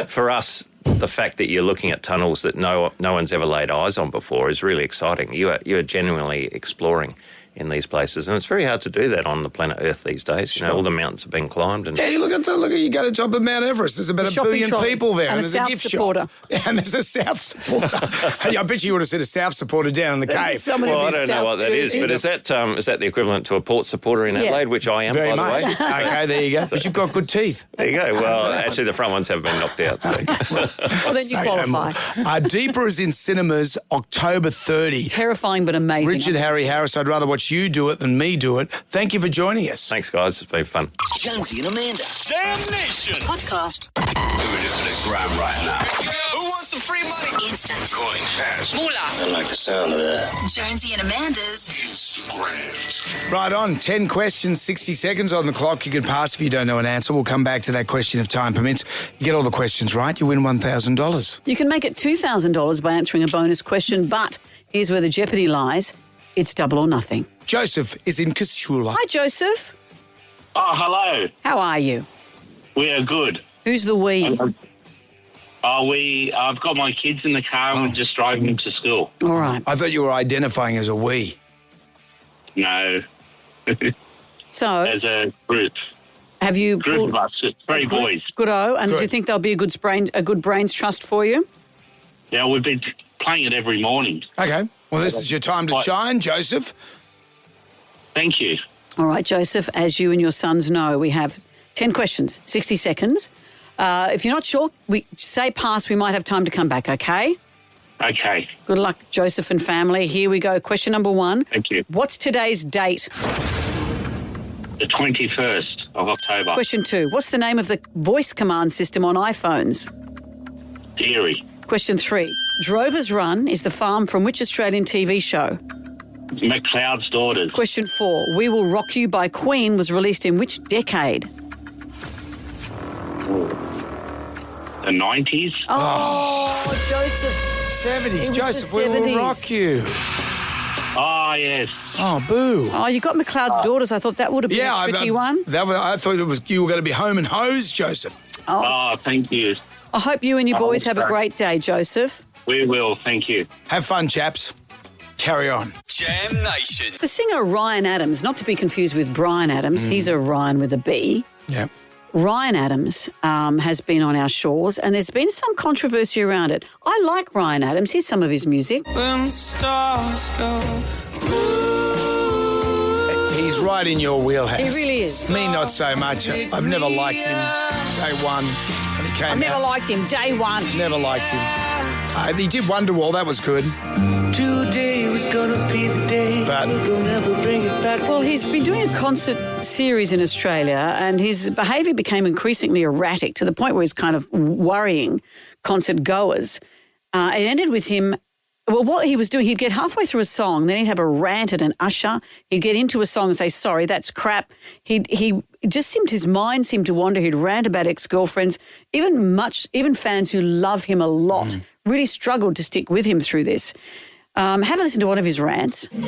for us, the fact that you're looking at tunnels that no one's ever laid eyes on before is really exciting. You are genuinely exploring in these places, and it's very hard to do that on the planet Earth these days. You know, all the mountains have been climbed, and look at you go to the top of Mount Everest. There's about 1 billion people there, and there's a gift supporter. shop. Yeah, and there's a South supporter. Hey, I bet you would have seen a South supporter down in the cave. Well, I don't know what that is, but is that the equivalent to a Port supporter in Adelaide, which I am, Very by much. the way? Okay, there you go. But you've got good teeth. There you go. Well, actually, the front ones have been knocked out. So. Well, then you qualify. Deeper is in cinemas October 30. Terrifying but amazing. Richard Harry Harris, I'd rather watch you do it than me do it. Thank you for joining us. Thanks, guys. It's been fun. Jonesy and Amanda. Damnation. Podcast. We're just a grab right now. Who wants some free money? Instant. Coin cash. Moolah. I like the sound of that. Jonesy and Amanda's Instagram. Right on. 10 questions, 60 seconds on the clock. You can pass if you don't know an answer. We'll come back to that question if time permits. You get all the questions right, you win $1,000. You can make it $2,000 by answering a bonus question, but here's where the jeopardy lies. It's double or nothing. Joseph is in Casula. Hi, Joseph. Oh, hello. How are you? We are good. Who's the we? I've got my kids in the car and we're just driving them to school. All right. I thought you were identifying as a we. No. So, as a group. Have you Group of us, 3 boys. Good-o. And Good. do you think there'll be a good brains trust for you? Yeah, we've been playing it every morning. Okay. Well, this is your time to shine, Joseph. Thank you. All right, Joseph, as you and your sons know, we have 10 questions, 60 seconds. If you're not sure, we say pass, we might have time to come back, okay? Okay. Good luck, Joseph and family. Here we go. Question number 1. Thank you. What's today's date? The 21st of October. Question 2. What's the name of the voice command system on iPhones? Theory. Question 3. Drover's Run is the farm from which Australian TV show? McLeod's Daughters. Question 4. We Will Rock You by Queen was released in which decade? The 90s. Oh, Joseph. 70s. It was Joseph, the we will 70s. rock you. Oh, yes. Oh, boo. Oh, you got McLeod's Daughters. I thought that would have been a tricky one. I thought you were going to be home and hose, Joseph. Oh, thank you. I hope you and your Oh, boys have a sorry. great day, Joseph. We will, thank you. Have fun, chaps. Carry on. Jam Nation. The singer Ryan Adams, not to be confused with Brian Adams, he's a Ryan with a B. Yeah. Ryan Adams has been on our shores and there's been some controversy around it. I like Ryan Adams. Here's some of his music. When the stars go. He's right in your wheelhouse. He really is. Me, not so much. I've never liked him day one when he came I've never out. liked him, day one. Never liked him. He did Wonderwall. That was good. Today was gonna be the day. But we'll never bring it back. Well, he's been doing a concert series in Australia and his behaviour became increasingly erratic to the point where he's kind of worrying concert goers. It ended with him. Well, what he was doing, he'd get halfway through a song, then he'd have a rant at an usher. He'd get into a song and say, sorry, that's crap. He just seemed, his mind seemed to wander. He'd rant about ex-girlfriends. Even fans who love him a lot really struggled to stick with him through this. Have a listen to one of his rants. Do the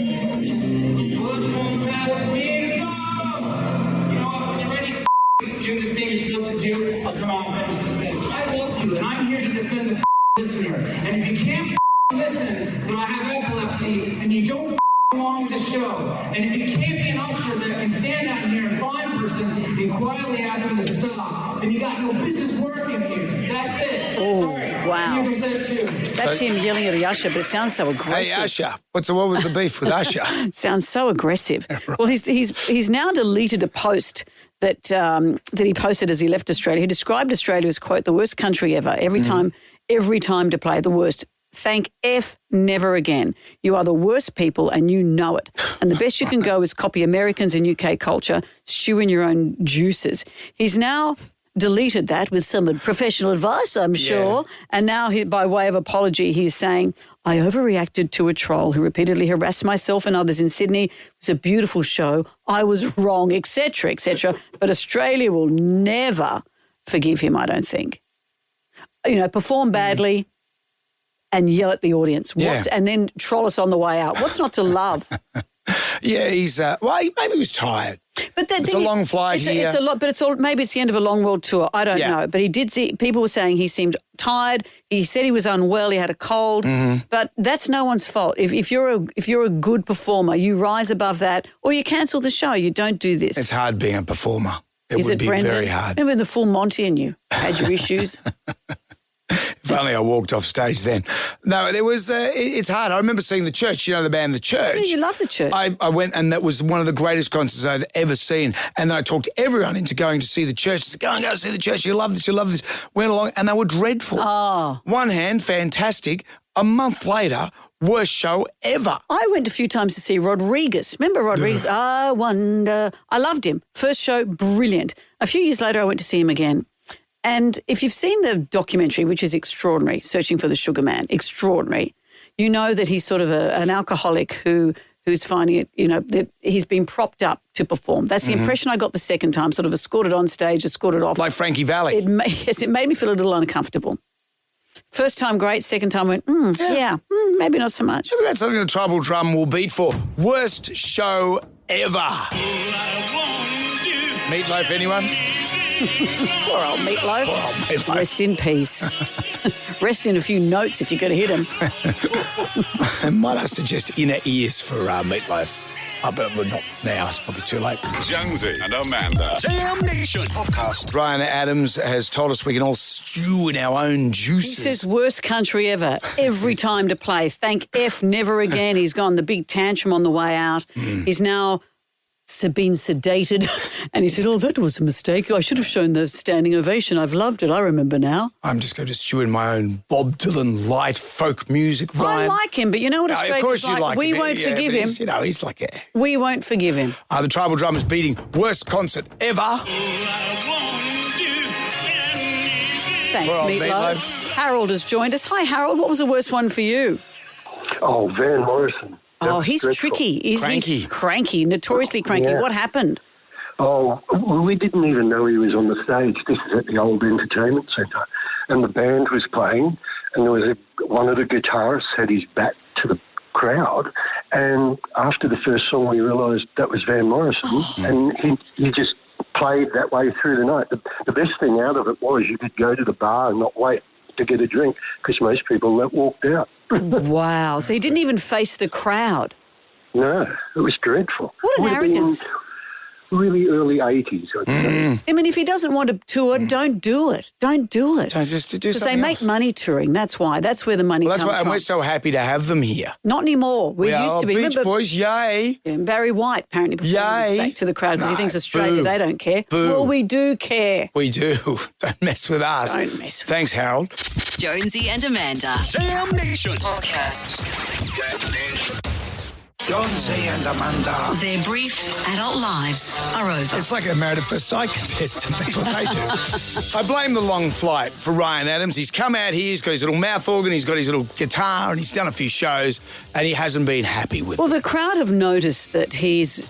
thing you're supposed to do. I'll come out and finish this thing. I love you, and I'm here to defend the listener. And if you can't listen, then I have epilepsy, and you don't along with the show. And if you can't be an usher that can stand out here and find a person and quietly ask them to stop, then you got no business working here. That's it. Oh, Sorry. wow. You said too. That's him yelling at the usher, but it sounds so aggressive. Hey, Usher. What was the beef with Usher? Sounds so aggressive. Well, he's now deleted a post that he posted as he left Australia. He described Australia as, quote, the worst country ever. Every time to play, the worst. Thank F, never again. You are the worst people and you know it. And the best you can go is copy Americans and UK culture, stew in your own juices. He's now deleted that with some professional advice, I'm sure. Yeah. And now, by way of apology, he's saying, I overreacted to a troll who repeatedly harassed myself and others in Sydney. It was a beautiful show. I was wrong, etc., etc. But Australia will never forgive him, I don't think. You know, perform badly and yell at the audience. And then troll us on the way out. What's not to love? Yeah, he's maybe he was tired. But it's a long flight here. It's a lot, but maybe it's the end of a long world tour. I don't know. But he did see, people were saying he seemed tired. He said he was unwell. He had a cold. But that's no one's fault. If you're a good performer, you rise above that, or you cancel the show. You don't do this. It's hard being a performer. It Is would it, be Brendan? very hard. Remember the full Monty and you had your issues? If only I walked off stage then. No, there was. It's hard. I remember seeing The Church. You know the band The Church. Yeah, you love The Church. I went, and that was one of the greatest concerts I'd ever seen. And then I talked everyone into going to see The Church. I said, go and go see The Church. You love this. You love this. Went along, and they were dreadful. Oh. One hand, fantastic. A month later, worst show ever. I went a few times to see Rodriguez. Remember Rodriguez? I wonder. I loved him. First show, brilliant. A few years later, I went to see him again. And if you've seen the documentary, which is extraordinary, Searching for the Sugar Man, extraordinary, you know that he's sort of an alcoholic who's finding it, you know, that he's been propped up to perform. That's the impression I got the second time, sort of escorted on stage, escorted off. Like Frankie Valli. It made me feel a little uncomfortable. First time, great. Second time, went, maybe not so much. Maybe that's something the Tribal Drum will beat for. Worst show ever. Meatloaf, anyone? Poor old Meatloaf. Rest in peace. Rest in a few notes if you're going to hit him. Might I suggest inner ears for Meatloaf? But not now. It's probably too late. Jonesy and Amanda. Jam Nation podcast. Ryan Adams has told us we can all stew in our own juices. He says worst country ever. Every time to play. Thank F, never again. He's gone the big tantrum on the way out. He's now been sedated. And he said, that was a mistake. I should have shown the standing ovation. I've loved it. I remember now. I'm just going to stew in my own Bob Dylan light folk music, Ryan. I like him, but you know what Australia's of course you like we him. won't forgive him. You know, he's like a... We won't forgive him. The Tribal Drum is beating worst concert ever. Thanks, Meatloaf. Harold has joined us. Hi, Harold. What was the worst one for you? Oh, Van Morrison. He's tricky. He's cranky, notoriously cranky. Yeah. What happened? Oh, well, we didn't even know he was on the stage. This is at the old entertainment centre. And the band was playing, and there was one of the guitarists had his back to the crowd. And after the first song, we realised that was Van Morrison. And he just played that way through the night. The best thing out of it was you could go to the bar and not wait to get a drink because most people walked out. Wow. So he didn't even face the crowd. No, it was dreadful. What an arrogance. Really early 80s, I'd say. I mean, if he doesn't want to tour, don't do it. Don't do it. Don't just do Because something they make else. money touring. That's why. That's where the money Well, that's comes why, and from. we're so happy to have them here. Not anymore. We used to be. Beach Boys, yay. Yeah, and Barry White apparently performed his back to the crowd because he thinks Australia, they don't care. Boo. Well, we do care. We do. Don't mess with us. Don't mess with Thanks, Harold. Jonesy and Amanda. Jam Nation Podcast. Jonesy and Amanda. Their brief adult lives are over. It's like a Married at First Sight contestant. That's what they do. I blame the long flight for Ryan Adams. He's come out here, he's got his little mouth organ, he's got his little guitar, and he's done a few shows, and he hasn't been happy with Well, it. the crowd have noticed that his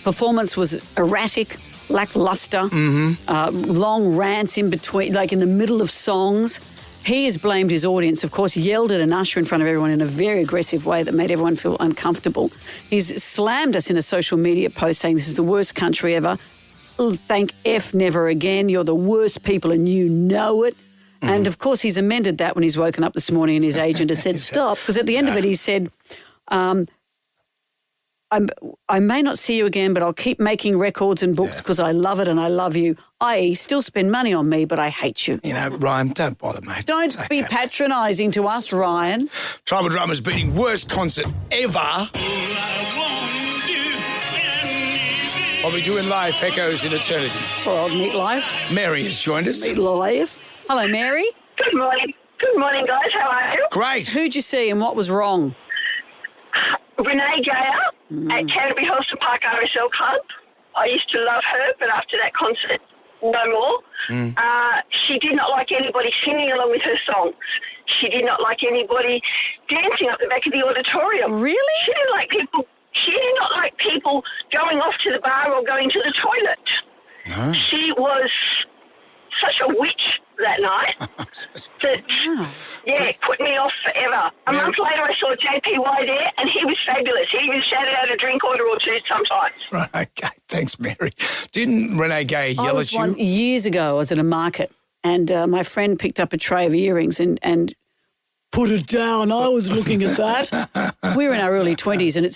performance was erratic, lackluster, long rants in between, like in the middle of songs. He has blamed his audience, of course, yelled at an usher in front of everyone in a very aggressive way that made everyone feel uncomfortable. He's slammed us in a social media post saying this is the worst country ever. Thank F never again. You're the worst people and you know it. And, of course, he's amended that when he's woken up this morning and his agent has said stop. Because at the end of it he said, I may not see you again, but I'll keep making records and books because I love it and I love you. I.e., still spend money on me, but I hate you. You know, Ryan, don't bother, mate. Don't be patronising to us, Ryan. Tribal Drummer's beating worst concert ever. What we do in life echoes in eternity. Poor old Meat Life. Mary has joined us. Meat Life. Hello, Mary. Good morning. Good morning, guys. How are you? Great. Who'd you see and what was wrong? Renee Geyer at Canterbury Holston Park RSL Club. I used to love her, but after that concert, no more. She did not like anybody singing along with her songs. She did not like anybody dancing up the back of the auditorium. Really? She didn't like people. She did not like people going off to the bar or going to the toilet. No. She was such a witch that night that, it put me off forever. A month later, I saw JPY there, and he was fabulous. He even shouted out a drink order or two sometimes. Right, okay. Thanks, Mary. Didn't Renee Gay yell at you? Years ago, I was at a market and my friend picked up a tray of earrings and put it down. I was looking at that. We were in our early 20s and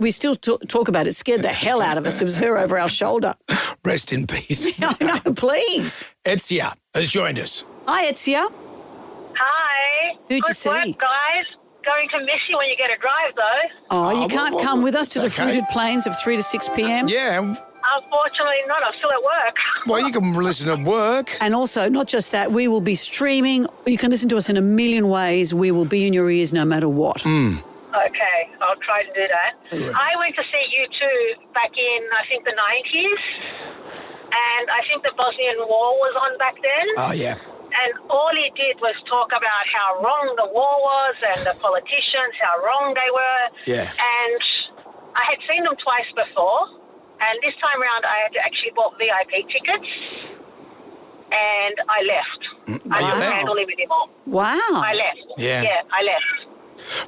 we still talk about it. It scared the hell out of us. It was her over our shoulder. Rest in peace. I know, please. Etzia has joined us. Hi, Etzia. Hi. Who'd you Good see? work, guys. Going to miss you when you get a drive, though. Oh, you can't come with us to the Fruited Plains of 3 to 6 p.m.? Yeah. Unfortunately not. I'm still at work. Well, you can listen at work. And also, not just that, we will be streaming. You can listen to us in a million ways. We will be in your ears no matter what. Okay, I'll try to do that. Good. I went to see U2 back in, I think, the 90s. And I think the Bosnian War was on back then. Oh, yeah. And all he did was talk about how wrong the war was and the politicians, how wrong they were. Yeah. And I had seen them twice before. And this time around, I had actually bought VIP tickets. And I left. I couldn't handle him anymore. Wow. I left. Yeah. Yeah, I left.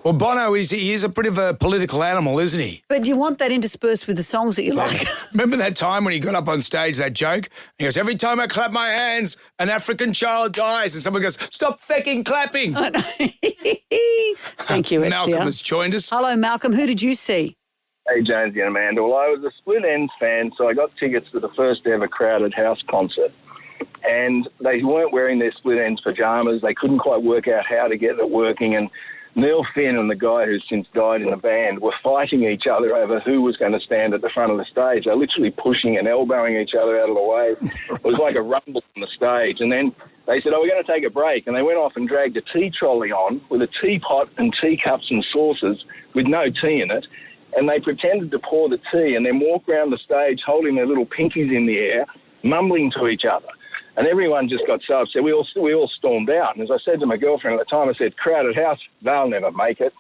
Well, Bono, he is a bit of a political animal, isn't he? But you want that interspersed with the songs that you like. Remember that time when he got up on stage, that joke? He goes, every time I clap my hands, an African child dies. And someone goes, stop fucking clapping. Thank you, Etzia. Malcolm has joined us. Hello, Malcolm. Who did you see? Hey, Jonesy and Amanda. Well, I was a Split Enz fan, so I got tickets to the first ever Crowded House concert. And they weren't wearing their Split Enz pajamas. They couldn't quite work out how to get it working. And Neil Finn and the guy who's since died in the band were fighting each other over who was going to stand at the front of the stage. They were literally pushing and elbowing each other out of the way. It was like a rumble on the stage. And then they said, we're going to take a break. And they went off and dragged a tea trolley on with a teapot and teacups and saucers with no tea in it. And they pretended to pour the tea and then walk around the stage holding their little pinkies in the air, mumbling to each other. And everyone just got so upset. We all stormed out. And as I said to my girlfriend at the time, I said, Crowded House, they'll never make it.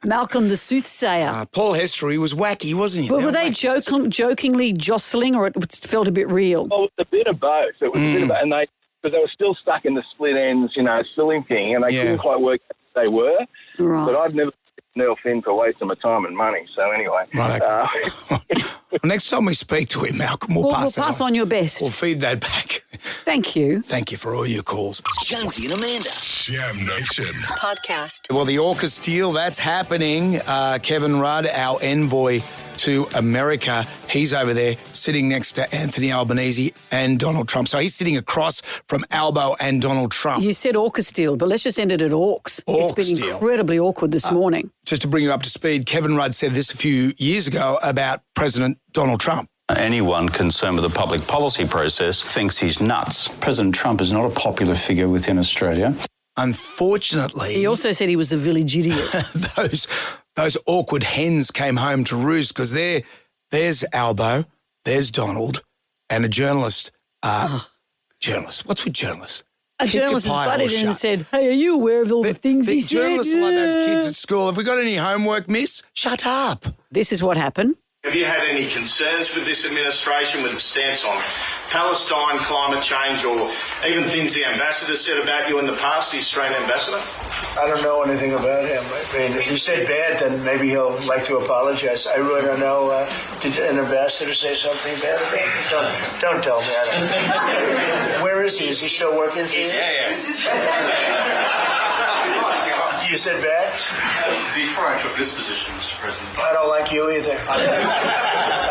Malcolm the soothsayer. Paul Hester, he was wacky, wasn't he? But were they jokingly jostling, or it felt a bit real? Well, it was a bit of both. It was a bit of both, and they were still stuck in the split ends, filling thing, and they couldn't quite work out what they were. Right. But I've never Neil Finn for wasting my time and money. So anyway. Right, okay. Next time we speak to him, Malcolm, we'll pass on your best. We'll feed that back. Thank you. Thank you for all your calls. Jonesy and Amanda. Jam Nation. Podcast. Well, the AUKUS deal, that's happening. Kevin Rudd, our envoy to America, he's over there sitting next to Anthony Albanese and Donald Trump. So he's sitting across from Albo and Donald Trump. You said AUKUS deal, but let's just end it at AUKUS. It's been incredibly awkward this morning. Just to bring you up to speed, Kevin Rudd said this a few years ago about President Donald Trump. Anyone concerned with the public policy process thinks he's nuts. President Trump is not a popular figure within Australia. Unfortunately... He also said he was a village idiot. Those awkward hens came home to roost because there's Albo, there's Donald, and a journalist. Journalist. What's with journalists? A journalist has butted in and said, hey, are you aware of all the things he said? Journalists are like those kids at school. Have we got any homework, miss? Shut up. This is what happened. Have you had any concerns with this administration, with its stance on Palestine, climate change, or even things the ambassador said about you in the past, the Australian ambassador? I don't know anything about him. I mean, if he said bad, then maybe he'll like to apologize. I really don't know. Did an ambassador say something bad about me? Don't tell me. I don't. Where is he? Is he still working for you? Yeah. You said bad? Before I took this position, Mr. President. I don't like you either. I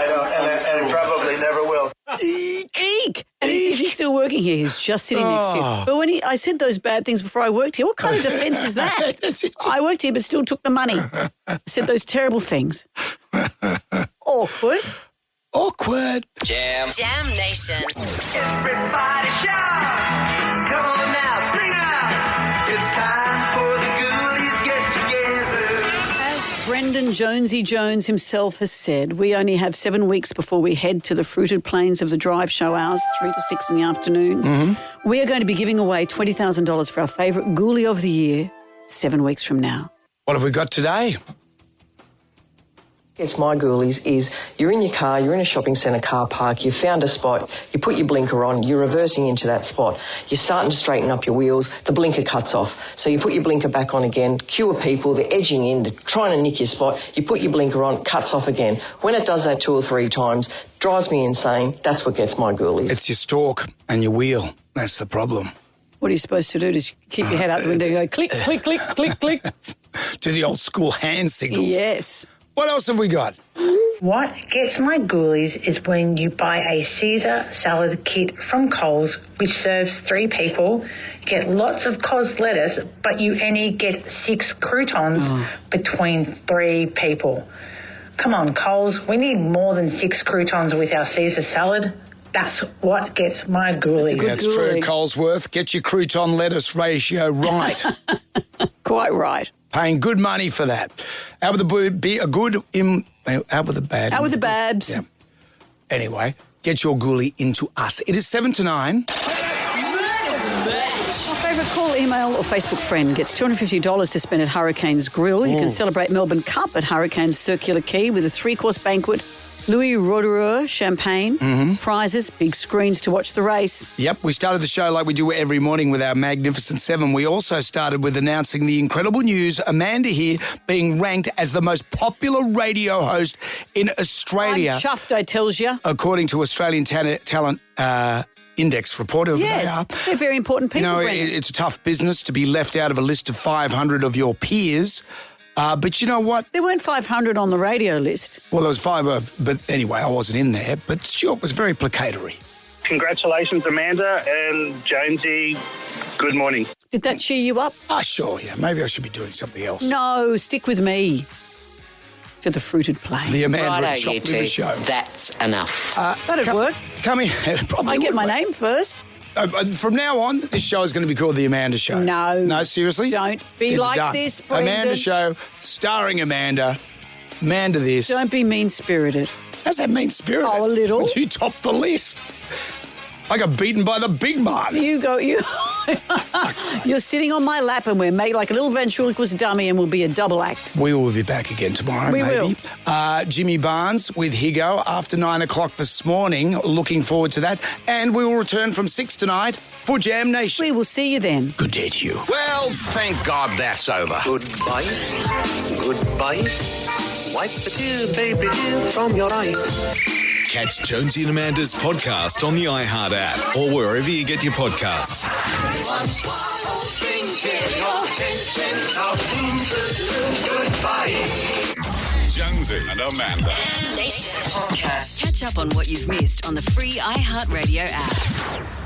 don't, and I probably never will. Eek! And he's still working here. He's just sitting next to you. But when I said those bad things before I worked here, what kind of defence is that? I worked here but still took the money. I said those terrible things. Awkward. Awkward. Jam Nation. Everybody shout! Come on now, sing out! It's time for the Ghoulies get together. As Brendan Jonesy Jones himself has said, we only have 7 weeks before we head to the fruited plains of the drive show hours, 3 to 6 in the afternoon. Mm-hmm. We are going to be giving away $20,000 for our favourite Ghoulie of the year 7 weeks from now. What have we got today? It's my ghoulies is you're in your car, you're in a shopping centre car park, you found a spot, you put your blinker on, you're reversing into that spot, you're starting to straighten up your wheels, the blinker cuts off. So you put your blinker back on again, queue of people, they're edging in, they're trying to nick your spot, you put your blinker on, cuts off again. When it does that 2 or 3 times, drives me insane. That's what gets my ghoulies. It's your stalk and your wheel. That's the problem. What are you supposed to do? Just keep your head out the window and go click, click, click, click, click. Do the old school hand signals. Yes. What else have we got? What gets my ghoulies is when you buy a Caesar salad kit from Coles, which serves 3 people, get lots of cos lettuce, but you only get 6 croutons between 3 people. Come on, Coles, we need more than 6 croutons with our Caesar salad. That's what gets my ghoulies. That's true, Colesworth. Get your crouton lettuce ratio right. Quite right. Paying good money for that. Out with the out with the bad. Out with the babs. Yeah. Anyway, get your ghoulie into us. It is 7 to 9. Our favourite call, email or Facebook friend gets $250 to spend at Hurricanes Grill. You can celebrate Melbourne Cup at Hurricanes Circular Quay with a 3-course banquet, Louis Roederer champagne, prizes, big screens to watch the race. Yep, we started the show like we do every morning with our Magnificent 7. We also started with announcing the incredible news, Amanda here being ranked as the most popular radio host in Australia. I'm chuffed, I tells you. According to Australian Talent Index report. Yes, they're very important people. You know, it's a tough business to be left out of a list of 500 of your peers. But you know what? There weren't 500 on the radio list. Well, there was 5, but anyway, I wasn't in there. But Stuart was very placatory. Congratulations, Amanda and Jonesy. Good morning. Did that cheer you up? Sure, yeah. Maybe I should be doing something else. No, stick with me to the fruited plain. The Amanda and Chocolate River Show. That's enough. That'd work. Come here. I get my name first. From now on, this show is going to be called The Amanda Show. No, seriously? Don't be it's like done. this, Brendan. Amanda Show, starring Amanda. Amanda this. Don't be mean-spirited. How's that mean-spirited? Oh, a little. You topped the list. I got beaten by the big man. You're sitting on my lap and we're made like a little ventriloquist dummy and we'll be a double act. We will be back again tomorrow, We maybe. will. Jimmy Barnes with Higo after 9 o'clock this morning. Looking forward to that. And we will return from 6 tonight for Jam Nation. We will see you then. Good day to you. Well, thank God that's over. Goodbye. Goodbye. Wipe the tears, baby, dear, from your eyes. Catch Jonesy and Amanda's podcast on the iHeart app or wherever you get your podcasts. Jonesy and Amanda. Damn Nation Podcast. Catch up on what you've missed on the free iHeartRadio app.